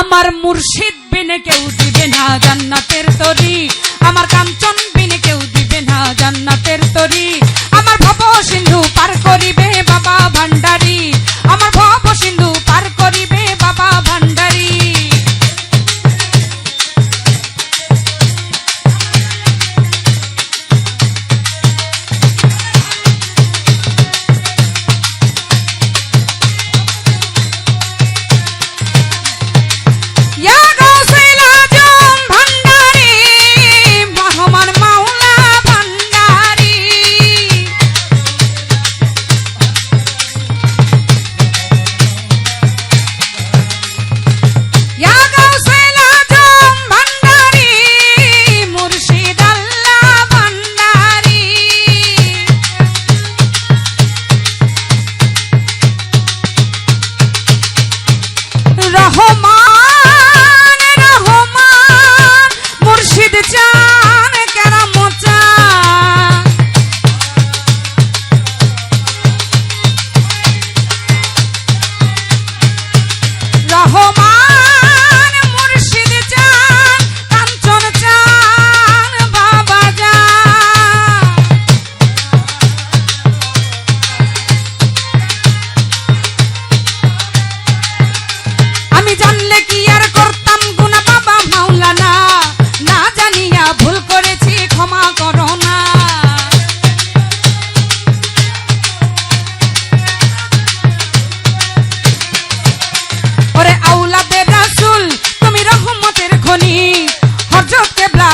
আমার মুর্শিদ বিনে কেউ দিবে না জান্নাতের তরি, আমার কাঞ্চন বিনে কেউ দিবে না জান্নাতের তরি। আমার ভব সিন্ধু পার করিবে বাবা ভান্ডারী, আমার ভব সিন্ধু পার করিবে বাবা ভান্ডারী।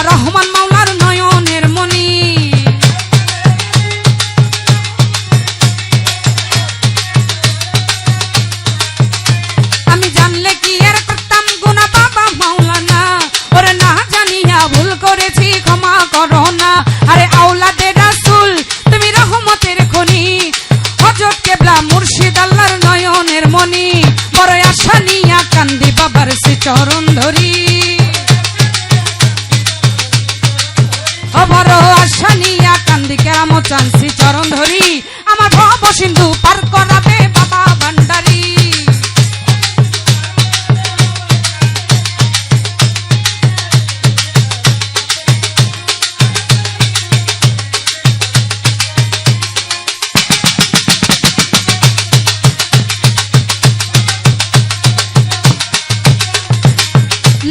রহমান মাওলার নয়নের মনি, আমি জানলে কি আর করতাম গুনাহ বাবা মাওলানা, ওরে না জানিয়া ভুল করেছি ক্ষমা করো না। আরে আওলাদে রাসূল তুমি রহমতের খনি, হযরত কেবলা মুর্শিদ আল্লাহর নয়নের মনি, বড় আশা নিয়া কান্দি বাবার শ্রীচরণ ধরি, বড় আশা নিয়া কান্দি কেরামত চান্সি চরণ ধরি। আমার ভব সিন্ধু পার করাবে বাবা ভান্ডারী।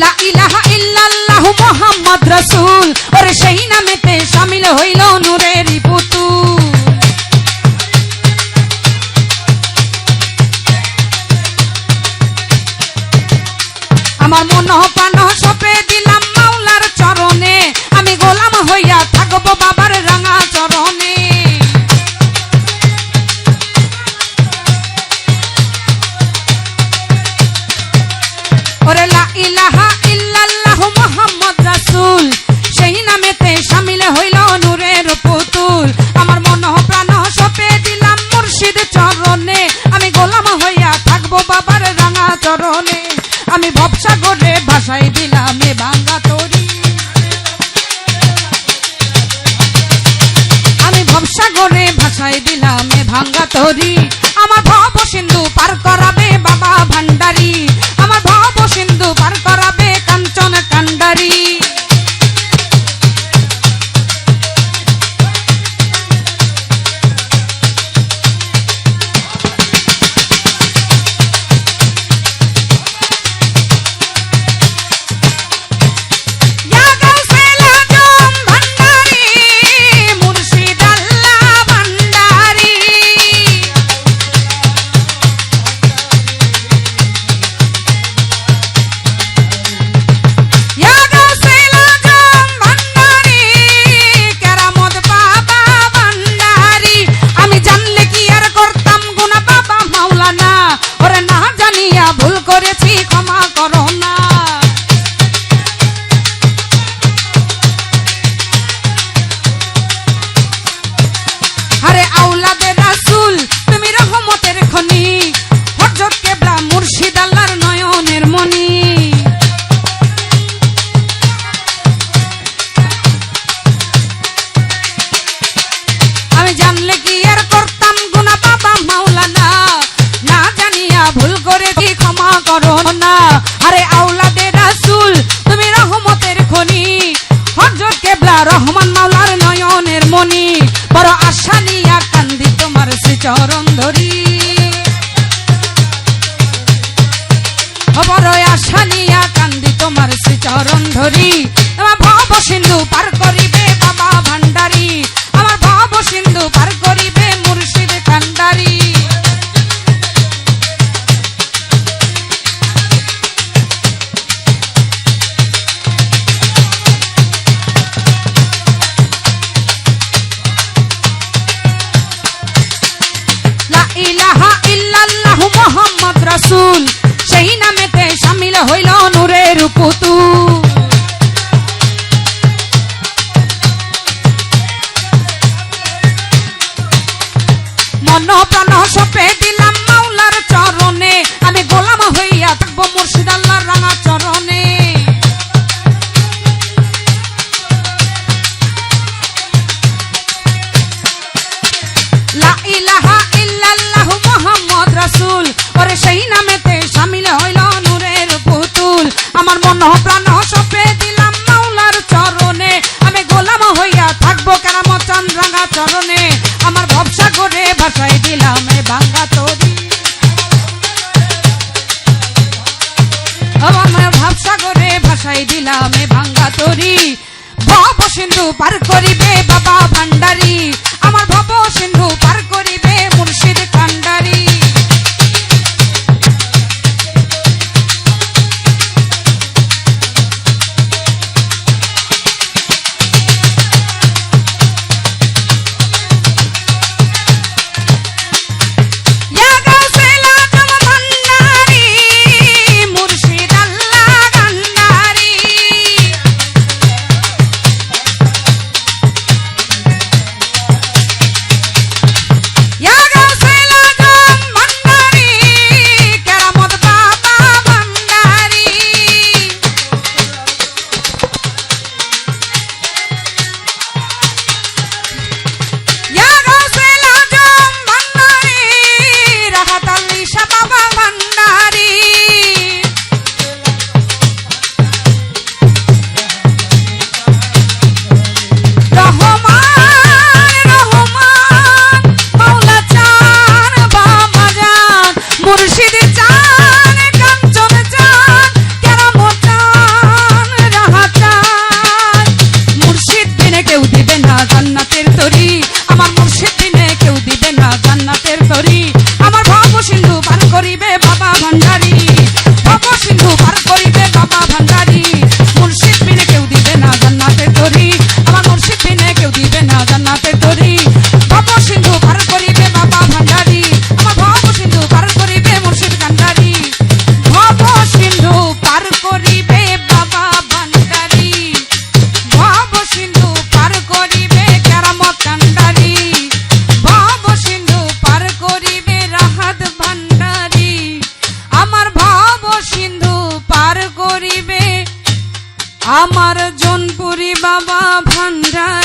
লা ইলাহা ইল্লাল্লাহু মুহাম্মদ রাসূল, ওরে সেই নামেতে শামিল হইল নূরের পুতুল। আমার মন প্রাণ সপে দিলাম মাওলার চরণে, আমি গোলাম হইয়া থাকবো বাবার রাঙা চরণে। ওরে লা ইলাহা ইল্লাল্লাহু মুহাম্মদ রাসূল, সেই নামেতে শামিল হইল নূরের পুতুল। আমার মন প্রাণ সপে দিলাম মুর্শিদ চরণে, আমি গোলাম হইয়া থাকবো বাবার রাঙা চরণে। আমি ভবসাগরে ভাসাই দিলাম এ ভাঙ্গা তরি, আমি ভবসাগরে ভাসাই দিলাম এ ভাঙ্গা তরি। আমার ভব সিন্ধু পার করাবে বাবা ভান্ডারী, আমার ভব সিন্ধু পার করাবে কাঞ্চন কান্ডারী। শ্রীচরণ ধরি বড় আশা নিয়া কান্দি তোমার শ্রীচরণ ধরি আমার ভব সিন্ধু পার করিবে বাবা ভান্ডারী আমার ভব সিন্ধু পার করিবে মুর্শিদ কান্ডারী ইলাহা ইল্লাল্লাহু মুহাম্মদ রাসূল সেই নামেতে শামিল হইল নূরের পুতুল মন প্রাণ সপে দিলাম মাওলার চরণে আমি গোলাম হইয়া থাকবো মুর্শিদ আল্লাহর রাঙা চরণে লা ইলাহা ইল্লাল্লাহু মুহাম্মদ রাসূল ওরে সেই নামেতে শামিল হইল নূরের পুতুল আমার মন প্রাণ সপে দিলাম মাওলার চরণে আমি গোলাম হইয়া থাকবো কেরামত চাঁদ রাঙা চরণে আমার ভবসা করে ভাষায় দিলাম এ ভাঙ্গা তরি আমার ভবসা করে ভাষায় দিলাম এ ভাঙ্গা তরি ভব সিন্ধু পার করিবে বাবা ভান্ডারী আমার ভব সিন্ধু পার করিবে মুর্শিদ কান্ডারী আমার জনপুরি বাবা ভান্ডারী।